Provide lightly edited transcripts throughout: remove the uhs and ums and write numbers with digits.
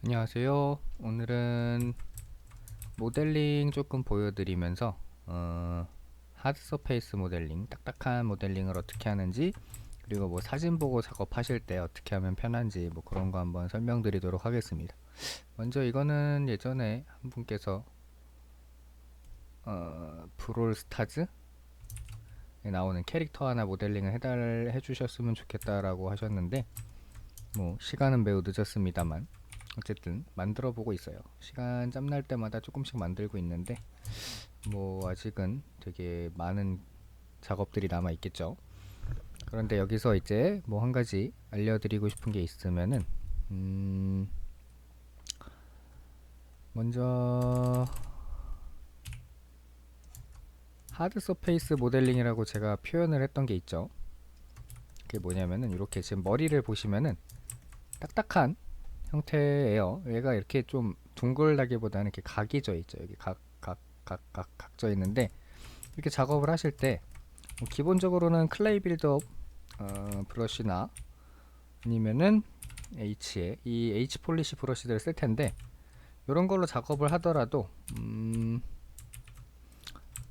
안녕하세요. 오늘은 모델링 조금 보여드리면서 하드 서페이스 모델링, 딱딱한 모델링을 어떻게 하는지, 그리고 뭐 사진 보고 작업하실 때 어떻게 하면 편한지 뭐 그런 거 한번 설명드리도록 하겠습니다. 먼저 이거는 예전에 한 분께서 브롤 스타즈에 나오는 캐릭터 하나 모델링을 해주셨으면 좋겠다라고 하셨는데, 뭐 시간은 매우 늦었습니다만 어쨌든 만들어 보고 있어요. 시간 짬날 때마다 조금씩 만들고 있는데 뭐 아직은 되게 많은 작업들이 남아 있겠죠. 그런데 여기서 이제 뭐 한 가지 알려드리고 싶은 게 있으면은 먼저 하드 서페이스 모델링이라고 제가 표현을 했던 게 있죠. 그게 뭐냐면은 이렇게 지금 머리를 보시면은 딱딱한 형태예요. 얘가 이렇게 좀 둥글다기보다는 이렇게 각이 져 있죠. 여기 각져 있는데, 이렇게 작업을 하실 때 기본적으로는 클레이 빌드업 브러쉬나 아니면은 이 H 폴리시 브러쉬들을 쓸 텐데, 이런 걸로 작업을 하더라도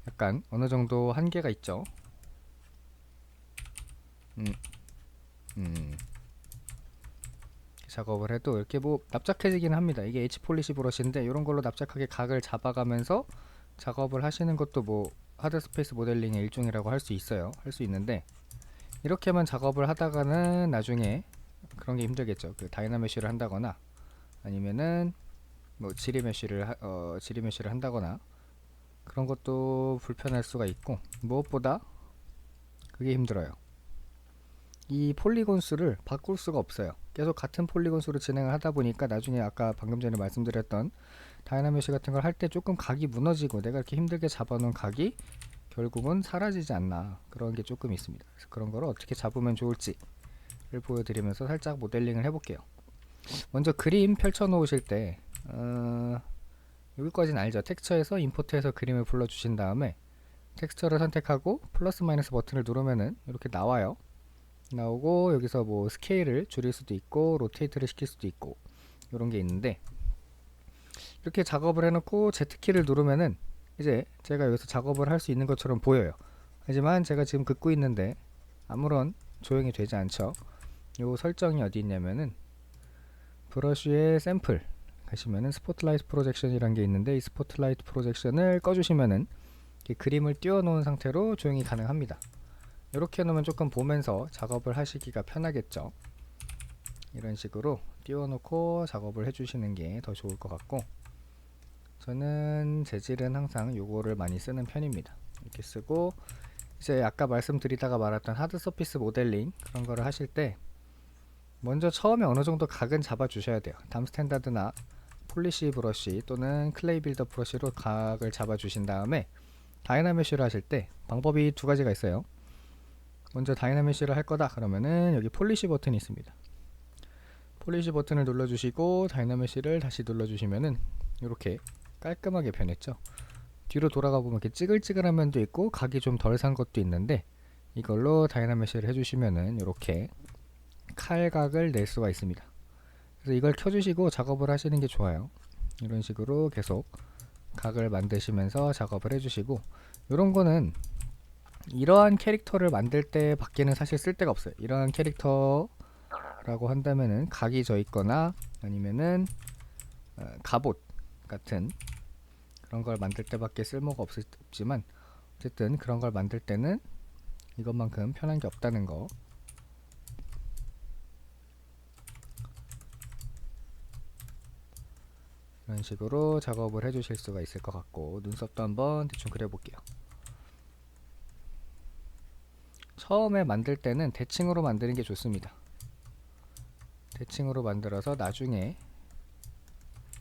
약간 어느 정도 한계가 있죠. 음, 음. 작업을 해도 이렇게 뭐 납작해지긴 합니다. 이게 H 폴리시 브러쉬인데 이런 걸로 납작하게 각을 잡아가면서 작업을 하시는 것도 뭐 하드 스페이스 모델링의 일종이라고 할 수 있어요. 할 수 있는데, 이렇게만 작업을 하다가는 나중에 그런 게 힘들겠죠. 그 다이나메쉬를 한다거나 아니면은 뭐 지리 메쉬를 한다거나 그런 것도 불편할 수가 있고, 무엇보다 그게 힘들어요. 이 폴리곤 수를 바꿀 수가 없어요. 계속 같은 폴리곤 수로 진행을 하다 보니까 나중에 아까 방금 전에 말씀드렸던 다이나메쉬 같은 걸 할 때 조금 각이 무너지고 내가 이렇게 힘들게 잡아놓은 각이 결국은 사라지지 않나, 그런 게 조금 있습니다. 그래서 그런 거를 어떻게 잡으면 좋을지를 보여드리면서 살짝 모델링을 해볼게요. 먼저 그림 펼쳐 놓으실 때 여기까지는 알죠. 텍스처에서 임포트해서 그림을 불러주신 다음에 텍스처를 선택하고 플러스 마이너스 버튼을 누르면은 이렇게 나와요. 나오고 여기서 뭐 스케일을 줄일 수도 있고 로테이트를 시킬 수도 있고 이런 게 있는데, 이렇게 작업을 해놓고 Z키를 누르면은 이제 제가 여기서 작업을 할 수 있는 것처럼 보여요. 하지만 제가 지금 긋고 있는데 아무런 조용히 되지 않죠. 요 설정이 어디 있냐면은 브러쉬의 샘플 가시면은 스포트라이트 프로젝션이라는 게 있는데, 이 스포트라이트 프로젝션을 꺼주시면은 그림을 띄워놓은 상태로 조용히 가능합니다. 이렇게 해놓으면 조금 보면서 작업을 하시기가 편하겠죠. 이런 식으로 띄워놓고 작업을 해주시는 게 더 좋을 것 같고, 저는 재질은 항상 요거를 많이 쓰는 편입니다. 이렇게 쓰고, 이제 아까 말씀드리다가 말았던 하드 서피스 모델링 그런 거를 하실 때 먼저 처음에 어느 정도 각은 잡아 주셔야 돼요. 담 스탠다드나 폴리시 브러쉬 또는 클레이 빌더 브러쉬로 각을 잡아 주신 다음에 다이나메쉬를 하실 때 방법이 두 가지가 있어요. 먼저 다이나메쉬를 할 거다 그러면은 여기 폴리시 버튼이 있습니다. 폴리시 버튼을 눌러주시고 다이나메쉬를 다시 눌러주시면은 이렇게 깔끔하게 변했죠. 뒤로 돌아가 보면 이렇게 찌글찌글한 면도 있고 각이 좀 덜 산 것도 있는데, 이걸로 다이나메쉬를 해주시면은 이렇게 칼각을 낼 수가 있습니다. 그래서 이걸 켜주시고 작업을 하시는 게 좋아요. 이런 식으로 계속 각을 만드시면서 작업을 해주시고, 이런 거는 이러한 캐릭터를 만들 때 밖에는 사실 쓸 데가 없어요. 이러한 캐릭터라고 한다면은 각이 져 있거나 아니면은 갑옷 같은 그런 걸 만들 때밖에 쓸모가 없지만, 어쨌든 그런 걸 만들 때는 이것만큼 편한 게 없다는 거. 이런 식으로 작업을 해주실 수가 있을 것 같고, 눈썹도 한번 대충 그려볼게요. 처음에 만들 때는 대칭으로 만드는 게 좋습니다. 대칭으로 만들어서 나중에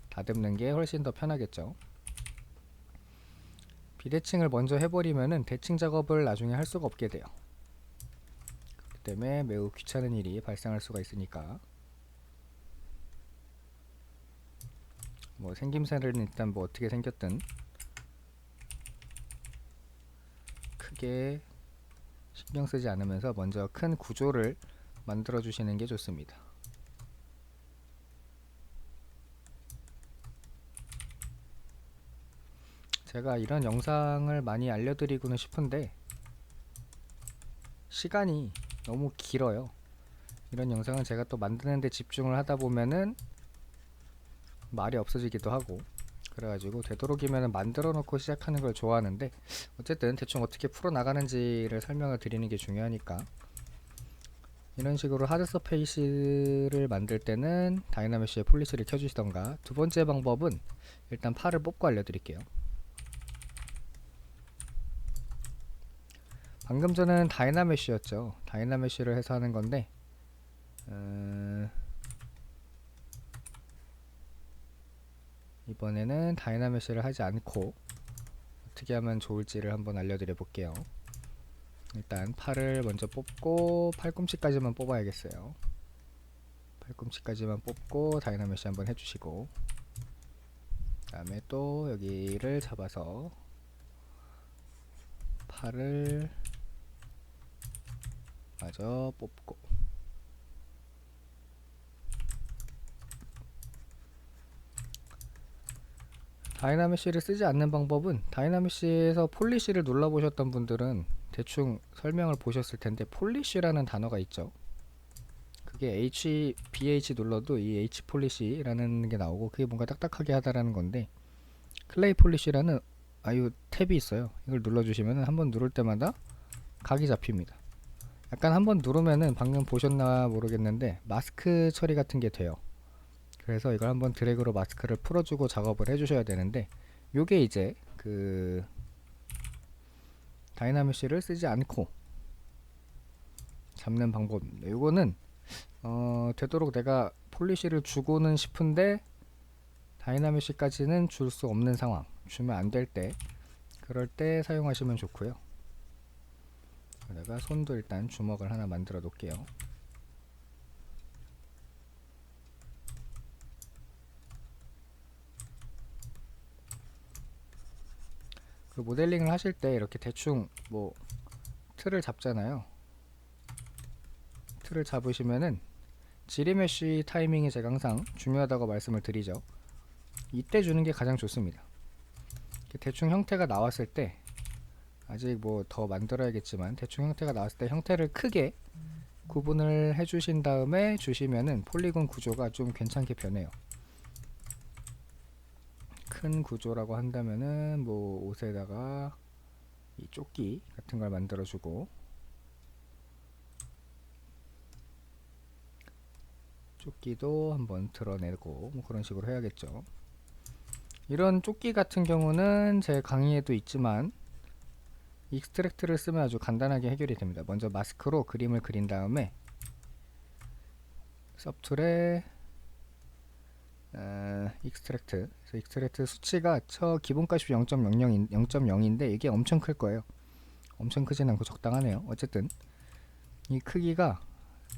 다듬는 게 훨씬 더 편하겠죠. 비대칭을 먼저 해버리면은 대칭 작업을 나중에 할 수가 없게 돼요. 그렇기 때문에 매우 귀찮은 일이 발생할 수가 있으니까, 뭐 생김새는 일단 뭐 어떻게 생겼든 크게 신경 쓰지 않으면서 먼저 큰 구조를 만들어 주시는 게 좋습니다. 제가 이런 영상을 많이 알려드리고는 싶은데 시간이 너무 길어요. 이런 영상은 제가 또 만드는데 집중을 하다 보면은 말이 없어지기도 하고, 그래가지고 되도록이면 만들어 놓고 시작하는 걸 좋아하는데, 어쨌든 대충 어떻게 풀어 나가는지를 설명을 드리는 게 중요하니까, 이런 식으로 하드 서페이스를 만들 때는 다이나메시의 폴리시를 켜주시던가, 두 번째 방법은 일단 팔을 뽑고 알려드릴게요. 방금 전에는 다이나메시였죠. 다이나메시를 해서 하는 건데, 이번에는 다이나메시를 하지 않고 어떻게 하면 좋을지를 한번 알려드려 볼게요. 일단 팔을 먼저 뽑고 팔꿈치까지만 뽑아야겠어요. 팔꿈치까지만 뽑고 다이나메시 한번 해주시고, 그 다음에 또 여기를 잡아서 팔을 마저 뽑고, 다이나메시를 쓰지 않는 방법은, 다이나메시에서 폴리시를 눌러보셨던 분들은 대충 설명을 보셨을 텐데, 폴리시라는 단어가 있죠. 그게 BH 눌러도 이 H 폴리시라는 게 나오고, 그게 뭔가 딱딱하게 하다라는 건데, 클레이 폴리시라는 아유 탭이 있어요. 이걸 눌러주시면 한번 누를 때마다 각이 잡힙니다. 약간 한번 누르면은 방금 보셨나 모르겠는데 마스크 처리 같은 게 돼요. 그래서 이걸 한번 드래그로 마스크를 풀어주고 작업을 해주셔야 되는데, 요게 이제 그 다이나메시를 쓰지 않고 잡는 방법입니다. 요거는 되도록 내가 폴리시를 주고는 싶은데 다이나메시까지는 줄 수 없는 상황, 주면 안 될 때, 그럴 때 사용하시면 좋고요. 내가 손도 일단 주먹을 하나 만들어 놓을게요. 그 모델링을 하실 때 이렇게 대충 뭐 틀을 잡잖아요. 틀을 잡으시면은 지리메쉬 타이밍이 제가 항상 중요하다고 말씀을 드리죠. 이때 주는 게 가장 좋습니다. 대충 형태가 나왔을 때, 아직 뭐 더 만들어야겠지만 대충 형태가 나왔을 때 형태를 크게 구분을 해주신 다음에 주시면은 폴리곤 구조가 좀 괜찮게 변해요. 큰 구조라고 한다면은 뭐 옷에다가 이 조끼 같은 걸 만들어주고, 조끼도 한번 드러내고 뭐 그런 식으로 해야겠죠. 이런 조끼 같은 경우는 제 강의에도 있지만 익스트랙트를 쓰면 아주 간단하게 해결이 됩니다. 먼저 마스크로 그림을 그린 다음에 서툴에 익스트랙트, 그래서 익스트랙트 수치가 저 기본값이 0.0인데 이게 엄청 클 거예요. 엄청 크진 않고 적당하네요. 어쨌든 이 크기가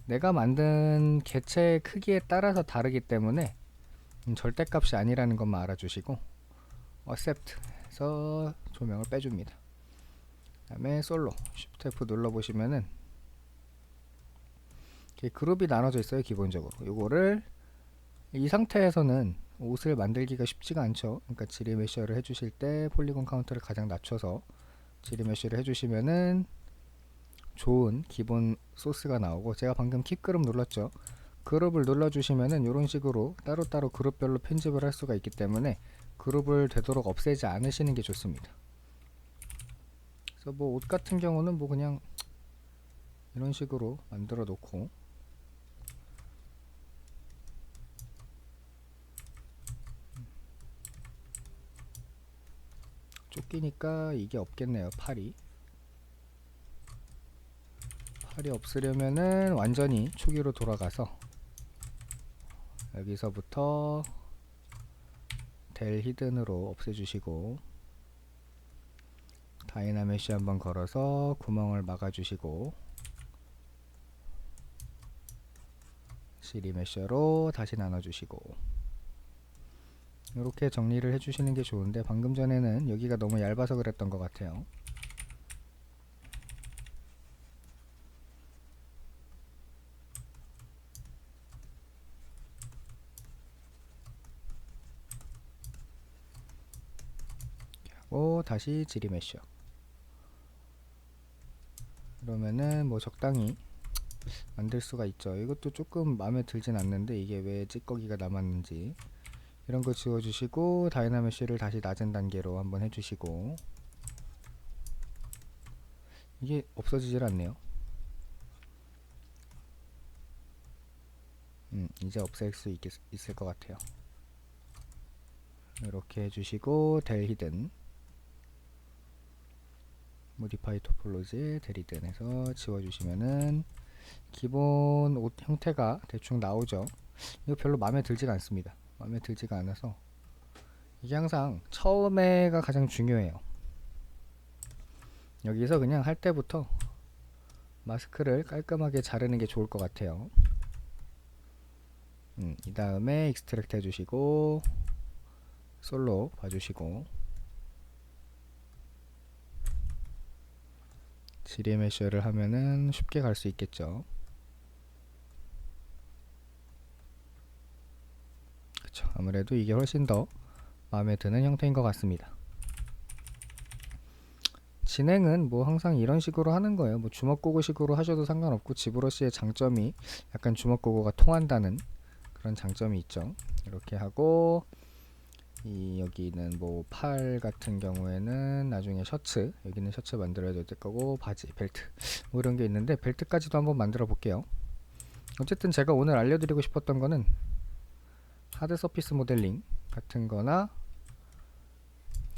내가 만든 개체의 크기에 따라서 다르기 때문에 절대값이 아니라는 것만 알아주시고, accept 해서 조명을 빼줍니다. 그 다음에 솔로 Shift F 눌러보시면은 그룹이 나눠져 있어요. 기본적으로 요거를 이 상태에서는 옷을 만들기가 쉽지가 않죠. 그러니까 지리 메셔를 해주실 때 폴리곤 카운트를 가장 낮춰서 지리 메셔를 해주시면은 좋은 기본 소스가 나오고, 제가 방금 킵 그룹 눌렀죠. 그룹을 눌러주시면은 이런 식으로 따로따로 그룹별로 편집을 할 수가 있기 때문에 그룹을 되도록 없애지 않으시는 게 좋습니다. 그래서 뭐 옷 같은 경우는 뭐 그냥 이런 식으로 만들어 놓고, 쫓기니까 이게 없겠네요. 팔이 없으려면은 완전히 초기로 돌아가서 여기서부터 델 히든으로 없애주시고, 다이나메시 한번 걸어서 구멍을 막아주시고, 시리 메셔로 다시 나눠주시고, 이렇게 정리를 해주시는 게 좋은데, 방금 전에는 여기가 너무 얇아서 그랬던 것 같아요. 하고 다시 지리메쉬. 그러면은 뭐 적당히 만들 수가 있죠. 이것도 조금 마음에 들진 않는데 이게 왜 찌꺼기가 남았는지 이런 거 지워주시고 다이나메쉬를 다시 낮은 단계로 한번 해주시고 이게 없어지질 않네요. 이제 없앨 수 있을 것 같아요. 이렇게 해주시고 델 히든 모디파이 토폴로지 델 히든 해서 지워주시면은 기본 옷 형태가 대충 나오죠. 이거 별로 마음에 들지가 않습니다. 마음에 들지가 않아서 이게 항상 처음에가 가장 중요해요. 여기서 그냥 할 때부터 마스크를 깔끔하게 자르는 게 좋을 것 같아요. 이 다음에 익스트랙트 해주시고 솔로 봐주시고 지리메셔를 하면은 쉽게 갈 수 있겠죠. 그쵸, 아무래도 이게 훨씬 더 마음에 드는 형태인 것 같습니다. 진행은 뭐 항상 이런 식으로 하는 거예요. 뭐 주먹고고식으로 하셔도 상관없고 지브러시의 장점이 약간 주먹고고가 통한다는 그런 장점이 있죠. 이렇게 하고 여기는 뭐 팔 같은 경우에는 나중에 셔츠, 여기는 셔츠 만들어야 될 거고 바지, 벨트 뭐 이런 게 있는데 벨트까지도 한번 만들어 볼게요. 어쨌든 제가 오늘 알려드리고 싶었던 거는 하드 서피스 모델링 같은 거나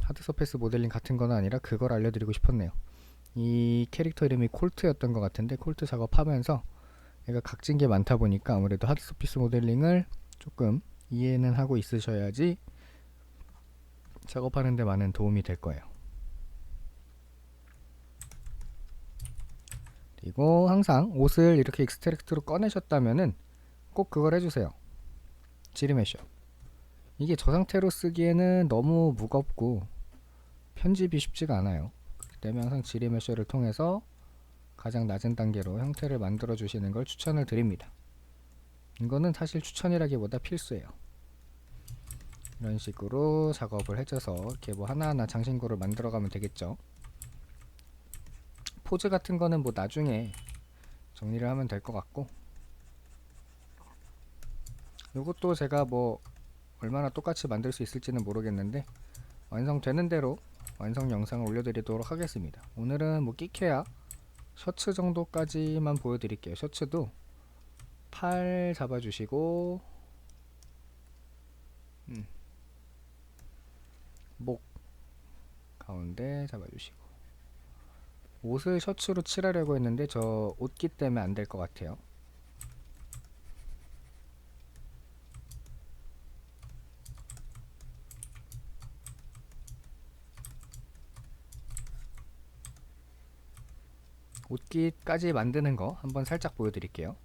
하드 서페이스 모델링 같은 거는 아니라 그걸 알려드리고 싶었네요. 이 캐릭터 이름이 콜트였던 것 같은데 콜트 작업하면서 얘가 각진 게 많다 보니까 아무래도 하드 서피스 모델링을 조금 이해는 하고 있으셔야지 작업하는 데 많은 도움이 될 거예요. 그리고 항상 옷을 이렇게 익스트랙트로 꺼내셨다면은 꼭 그걸 해주세요. 지리메셔. 이게 저 상태로 쓰기에는 너무 무겁고 편집이 쉽지가 않아요. 그렇기 때문에 항상 지리메셔를 통해서 가장 낮은 단계로 형태를 만들어 주시는 걸 추천을 드립니다. 이거는 사실 추천이라기보다 필수예요. 이런 식으로 작업을 해줘서 이렇게 뭐 하나하나 장신구를 만들어 가면 되겠죠. 포즈 같은 거는 뭐 나중에 정리를 하면 될 것 같고 이것도 제가 뭐 얼마나 똑같이 만들 수 있을지는 모르겠는데 완성되는 대로 완성 영상을 올려드리도록 하겠습니다. 오늘은 뭐 끼케야 셔츠 정도까지만 보여드릴게요. 셔츠도 팔 잡아주시고 목 가운데 잡아주시고 옷을 셔츠로 칠하려고 했는데 저 옷기 때문에 안 될 것 같아요. 옷깃까지 만드는 거 한번 살짝 보여드릴게요.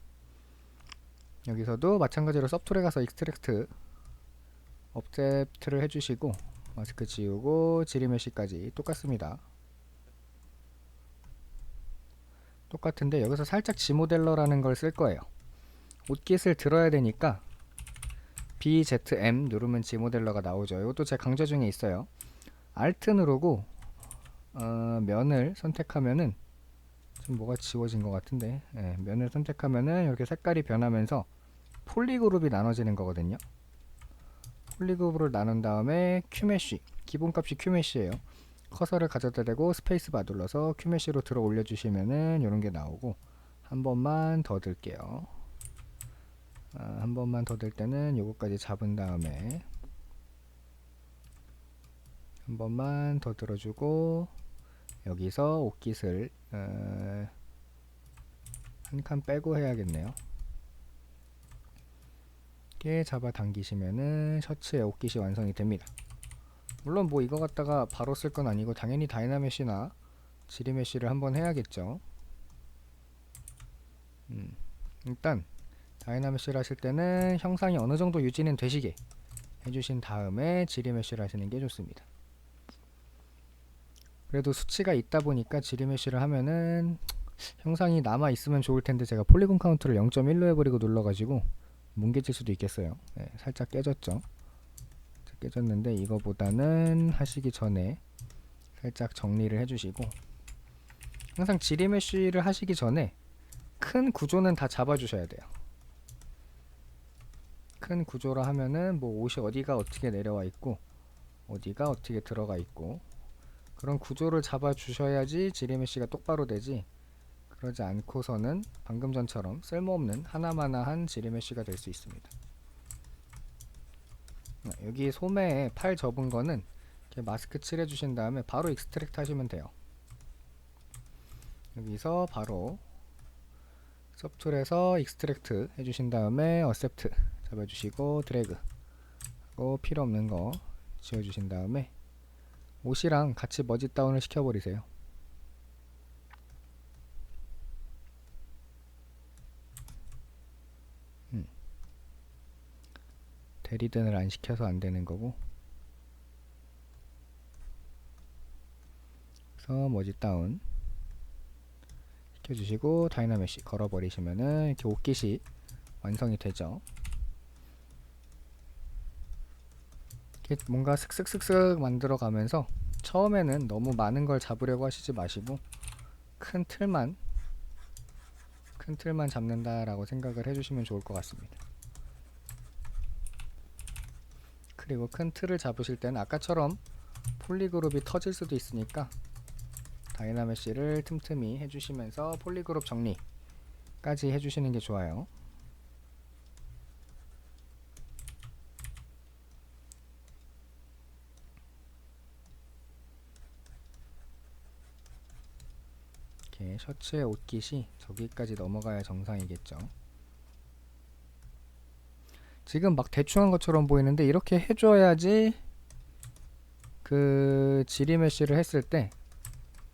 여기서도 마찬가지로 섭툴에 가서 익스트랙트 업젝트를 해주시고 마스크 지우고 지리메쉬까지 똑같습니다. 똑같은데 여기서 살짝 지모델러라는 걸 쓸 거예요. 옷깃을 들어야 되니까 BZM 누르면 지모델러가 나오죠. 이것도 제 강좌 중에 있어요. Alt 누르고 면을 선택하면은 지금 뭐가 지워진 것 같은데 면을 선택하면은 이렇게 색깔이 변하면서 폴리그룹이 나눠지는 거거든요. 폴리그룹을 나눈 다음에 큐메쉬 기본값이 큐메쉬예요. 커서를 가져다 대고 스페이스바 눌러서 큐메쉬로 들어 올려주시면은 이런게 나오고 한 번만 더 들게요. 한 번만 더 들 때는 요거까지 잡은 다음에 한 번만 더 들어주고 여기서 옷깃을 한 칸 빼고 해야겠네요. 이렇게 잡아 당기시면은 셔츠의 옷깃이 완성이 됩니다. 물론 뭐 이거 갖다가 바로 쓸 건 아니고 당연히 다이나메쉬나 지리메쉬를 한번 해야겠죠. 일단 다이나메쉬를 하실 때는 형상이 어느 정도 유지는 되시게 해주신 다음에 지리메쉬를 하시는 게 좋습니다. 그래도 수치가 있다 보니까 지리메쉬를 하면은 형상이 남아 있으면 좋을 텐데 제가 폴리곤 카운트를 0.1로 해버리고 눌러가지고 뭉개질 수도 있겠어요. 살짝 깨졌죠. 깨졌는데 이거보다는 하시기 전에 살짝 정리를 해주시고, 항상 지리메쉬를 하시기 전에 큰 구조는 다 잡아주셔야 돼요. 큰 구조라 하면은 뭐 옷이 어디가 어떻게 내려와 있고 어디가 어떻게 들어가 있고, 그런 구조를 잡아주셔야지 지리메쉬가 똑바로 되지, 그러지 않고서는 방금 전처럼 쓸모없는 하나마나한 지리메쉬가 될 수 있습니다. 여기 소매에 팔 접은 거는 이렇게 마스크 칠해 주신 다음에 바로 익스트랙트 하시면 돼요. 여기서 바로 서툴에서 익스트랙트 해주신 다음에 어셉트 잡아주시고 드래그 하고 필요 없는 거 지워주신 다음에 옷이랑 같이 머지 다운을 시켜버리세요. 대리든을 안 시켜서 안 되는 거고, 그래서 머지 다운 시켜주시고 다이나메쉬 걸어버리시면은 이렇게 옷깃이 완성이 되죠. 이렇게 뭔가 슥슥슥슥 만들어 가면서 처음에는 너무 많은 걸 잡으려고 하시지 마시고 큰 틀만 잡는다라고 생각을 해주시면 좋을 것 같습니다. 그리고 큰 틀을 잡으실 때는 아까처럼 폴리그룹이 터질 수도 있으니까 다이나메쉬를 틈틈이 해주시면서 폴리그룹 정리까지 해주시는 게 좋아요. 이렇게 셔츠의 옷깃이 저기까지 넘어가야 정상이겠죠. 지금 막 대충 한 것처럼 보이는데 이렇게 해줘야지 그 지리메쉬를 했을 때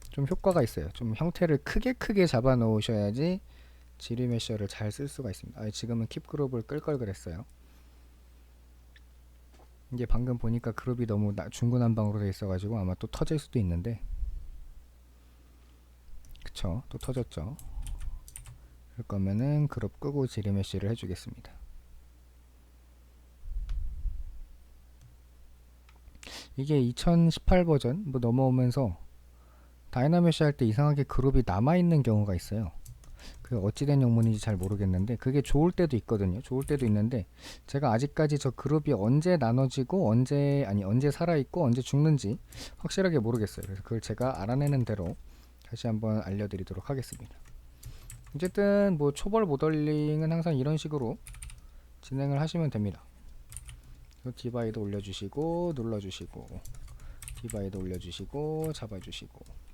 좀 효과가 있어요. 좀 형태를 크게 잡아 놓으셔야지 지리메쉬를 잘 쓸 수가 있습니다. 지금은 킵 그룹을 끌 걸 그랬어요. 이게 방금 보니까 그룹이 너무 중구난방으로 돼 있어가지고 아마 또 터질 수도 있는데, 그쵸, 또 터졌죠. 그럴 거면은 그룹 끄고 지리메쉬를 해주겠습니다. 이게 2018 버전 뭐 넘어오면서 다이나메쉬 할 때 이상하게 그룹이 남아있는 경우가 있어요. 그 어찌된 영문인지 잘 모르겠는데 그게 좋을 때도 있거든요. 좋을 때도 있는데 제가 아직까지 저 그룹이 언제 나눠지고 언제 살아있고 언제 죽는지 확실하게 모르겠어요. 그래서 그걸 제가 알아내는 대로 다시 한번 알려드리도록 하겠습니다. 어쨌든 뭐 초벌 모델링은 항상 이런 식으로 진행을 하시면 됩니다. 디바이드 올려주시고 눌러주시고 디바이드 올려주시고 잡아주시고,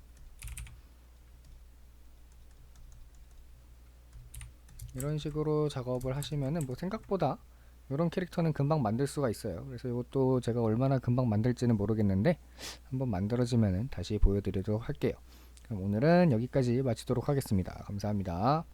이런 식으로 작업을 하시면은 뭐 생각보다 이런 캐릭터는 금방 만들 수가 있어요. 그래서 이것도 제가 얼마나 금방 만들지는 모르겠는데 한번 만들어지면은 다시 보여드리도록 할게요. 그럼 오늘은 여기까지 마치도록 하겠습니다. 감사합니다.